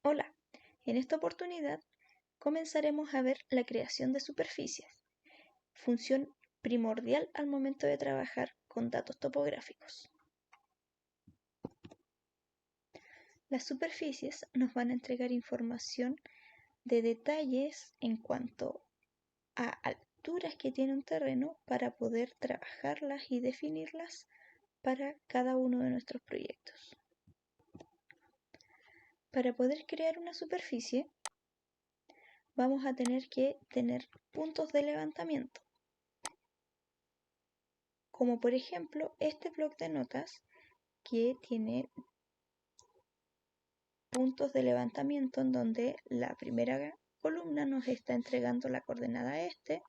Hola, en esta oportunidad comenzaremos a ver la creación de superficies, función primordial al momento de trabajar con datos topográficos. Las superficies nos van a entregar información de detalles en cuanto a alturas que tiene un terreno para poder trabajarlas y definirlas para cada uno de nuestros proyectos. Para poder crear una superficie, vamos a tener que tener puntos de levantamiento, como por ejemplo este bloc de notas que tiene puntos de levantamiento en donde la primera columna nos está entregando la coordenada este,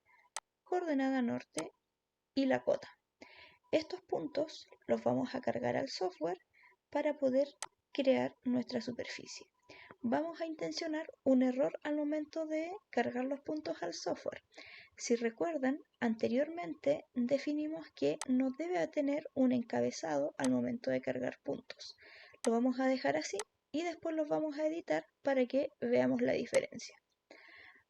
coordenada norte y la cota. Estos puntos los vamos a cargar al software para poder crear nuestra superficie. Vamos a intencionar un error al momento de cargar los puntos al software. Si recuerdan, anteriormente definimos que no debe tener un encabezado al momento de cargar puntos. Lo vamos a dejar así y después los vamos a editar para que veamos la diferencia.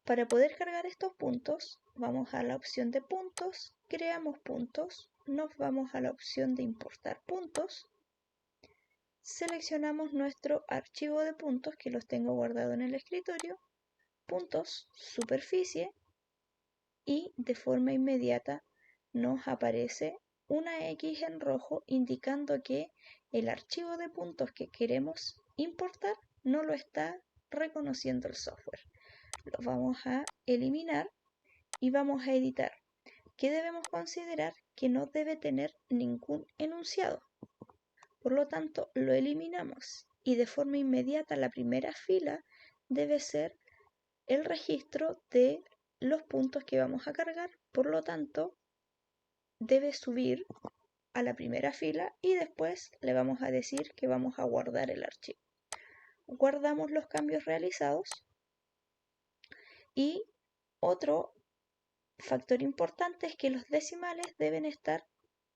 Para poder cargar estos puntos, vamos a la opción de puntos, creamos puntos, nos vamos a la opción de importar puntos, seleccionamos nuestro archivo de puntos que los tengo guardado en el escritorio, puntos, superficie, y de forma inmediata nos aparece una X en rojo indicando que el archivo de puntos que queremos importar no lo está reconociendo el software. Lo vamos a eliminar y vamos a editar. ¿Qué debemos considerar? Que no debe tener ningún enunciado. Por lo tanto, lo eliminamos y de forma inmediata la primera fila debe ser el registro de los puntos que vamos a cargar. Por lo tanto, debe subir a la primera fila y después le vamos a decir que vamos a guardar el archivo. Guardamos los cambios realizados y otro factor importante es que los decimales deben estar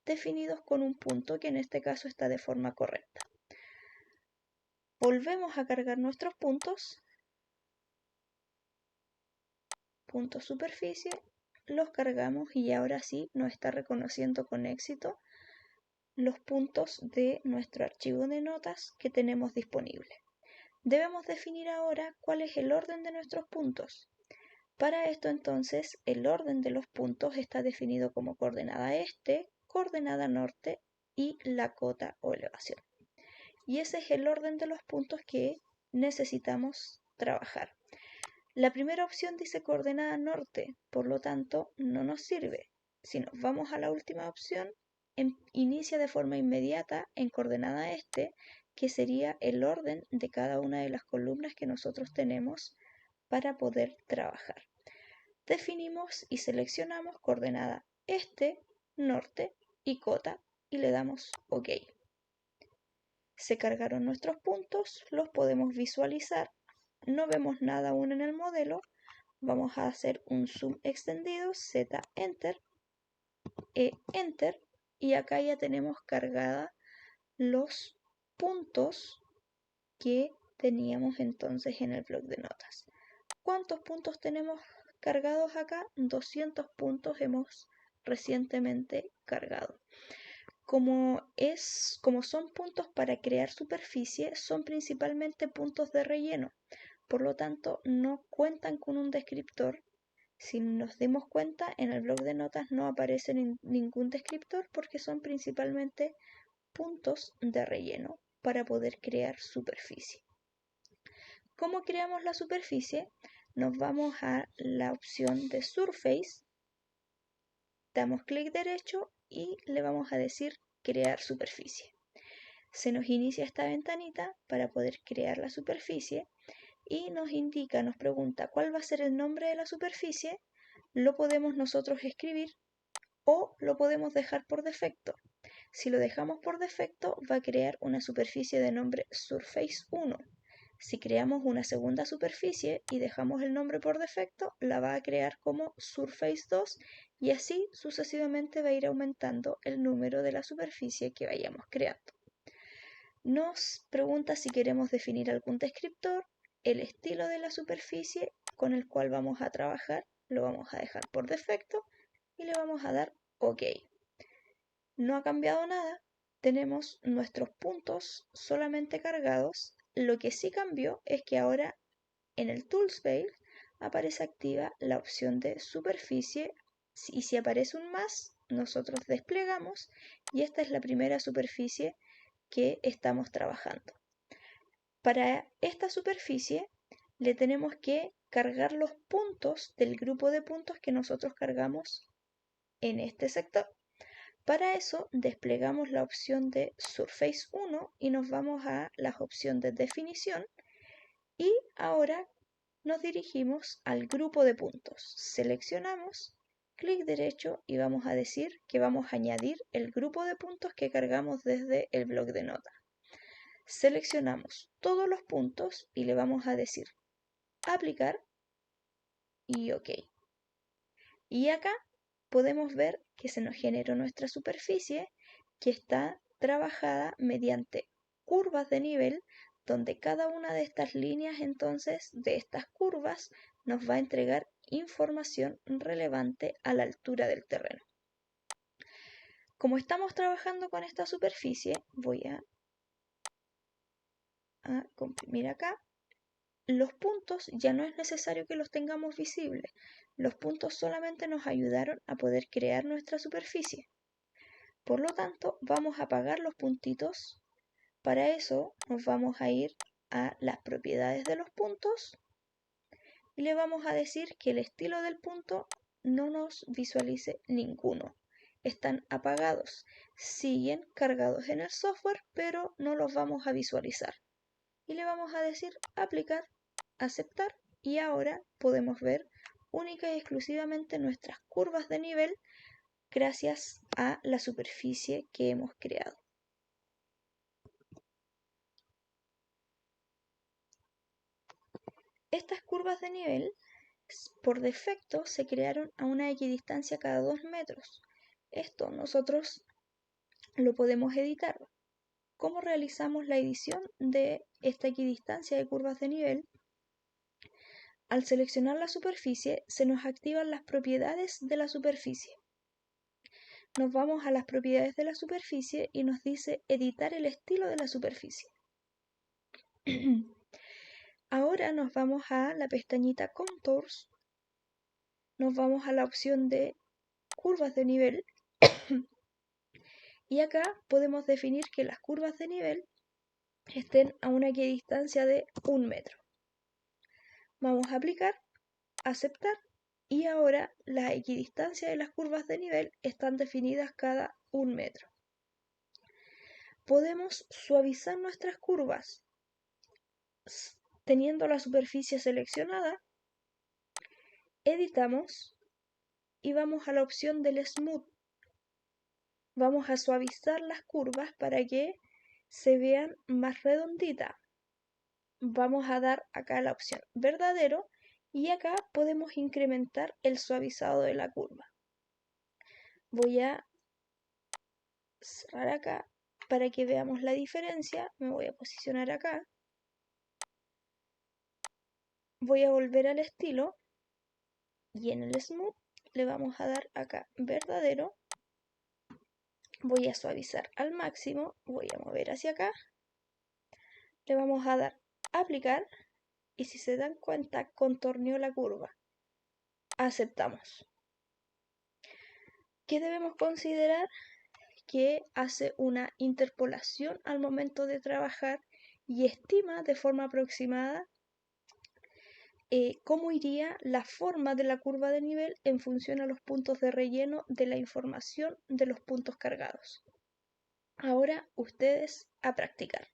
definidos con un punto que en este caso está de forma correcta. Volvemos a cargar nuestros puntos, punto superficie, los cargamos y ahora sí nos está reconociendo con éxito los puntos de nuestro archivo de notas que tenemos disponible. Debemos definir ahora cuál es el orden de nuestros puntos. Para esto entonces el orden de los puntos está definido como coordenada este, coordenada norte y la cota o elevación. Y ese es el orden de los puntos que necesitamos trabajar. La primera opción dice coordenada norte, por lo tanto no nos sirve. Si nos vamos a la última opción, inicia de forma inmediata en coordenada este, que sería el orden de cada una de las columnas que nosotros tenemos para poder trabajar. Definimos y seleccionamos coordenada este, norte y cota y le damos OK. Se cargaron nuestros puntos, los podemos visualizar, no vemos nada aún en el modelo, vamos a hacer un zoom extendido, Z, Enter, E, Enter, y acá ya tenemos cargada los puntos que teníamos entonces en el bloc de notas. ¿Cuántos puntos tenemos cargados acá? 200 puntos hemos recientemente cargado. Como son puntos para crear superficie, son principalmente puntos de relleno. Por lo tanto, no cuentan con un descriptor. Si nos dimos cuenta, en el bloc de notas no aparece ningún descriptor porque son principalmente puntos de relleno para poder crear superficie. ¿Cómo creamos la superficie? Nos vamos a la opción de Surface, damos clic derecho y le vamos a decir crear superficie. Se nos inicia esta ventanita para poder crear la superficie y nos indica, nos pregunta cuál va a ser el nombre de la superficie. Lo podemos nosotros escribir o lo podemos dejar por defecto. Si lo dejamos por defecto va a crear una superficie de nombre Surface 1. Si creamos una segunda superficie y dejamos el nombre por defecto, la va a crear como Surface 2 y así sucesivamente va a ir aumentando el número de la superficie que vayamos creando. Nos pregunta si queremos definir algún descriptor. el estilo de la superficie con el cual vamos a trabajar, lo vamos a dejar por defecto y le vamos a dar OK. No ha cambiado nada, tenemos nuestros puntos solamente cargados. Lo que sí cambió es que ahora en el Toolspace aparece activa la opción de superficie y si aparece un más, nosotros desplegamos y esta es la primera superficie que estamos trabajando. Para esta superficie le tenemos que cargar los puntos del grupo de puntos que nosotros cargamos en este sector. Para eso desplegamos la opción de Surface 1 y nos vamos a las opciones de definición y ahora nos dirigimos al grupo de puntos. Seleccionamos, clic derecho y vamos a decir que vamos a añadir el grupo de puntos que cargamos desde el bloc de notas. Seleccionamos todos los puntos y le vamos a decir aplicar y OK. Y acá podemos ver que se nos generó nuestra superficie que está trabajada mediante curvas de nivel, donde cada una de estas líneas entonces de estas curvas nos va a entregar información relevante a la altura del terreno. Como estamos trabajando con esta superficie, voy a comprimir acá. Los puntos ya no es necesario que los tengamos visibles. Los puntos solamente nos ayudaron a poder crear nuestra superficie. Por lo tanto, vamos a apagar los puntitos. Para eso nos vamos a ir a las propiedades de los puntos y le vamos a decir que el estilo del punto no nos visualice ninguno. Están apagados, siguen cargados en el software, pero no los vamos a visualizar. Y le vamos a decir aplicar, aceptar y ahora podemos ver única y exclusivamente nuestras curvas de nivel gracias a la superficie que hemos creado. Estas curvas de nivel por defecto se crearon a una equidistancia cada 2 metros. Esto nosotros lo podemos editar. ¿Cómo realizamos la edición de esta equidistancia de curvas de nivel? Al seleccionar la superficie se nos activan las propiedades de la superficie. Nos vamos a las propiedades de la superficie y nos dice editar el estilo de la superficie. Ahora nos vamos a la pestañita Contours, nos vamos a la opción de curvas de nivel y acá podemos definir que las curvas de nivel estén a una equidistancia de 1 metro. Vamos a aplicar, aceptar y ahora la equidistancia de las curvas de nivel están definidas cada 1 metro. Podemos suavizar nuestras curvas teniendo la superficie seleccionada, editamos y vamos a la opción del Smooth. Vamos a suavizar las curvas para que se vean más redonditas. Vamos a dar acá la opción verdadero y acá podemos incrementar el suavizado de la curva. Voy a cerrar acá para que veamos la diferencia. Me voy a posicionar acá. Voy a volver al estilo y en el Smooth le vamos a dar acá verdadero. Voy a suavizar al máximo, voy a mover hacia acá. Le vamos a dar aplicar y si se dan cuenta contorneó la curva. Aceptamos. ¿Qué debemos considerar? Que hace una interpolación al momento de trabajar y estima de forma aproximada cómo iría la forma de la curva de nivel en función a los puntos de relleno de la información de los puntos cargados. Ahora ustedes a practicar.